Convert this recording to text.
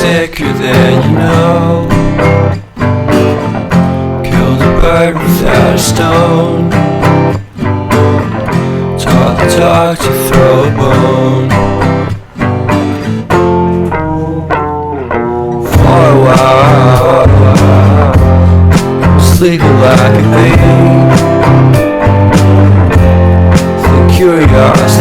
sicker than you know. Killed a bird without a stone. Taught the dog to throw a bone. For a while, sleeping like a babe. The curiosity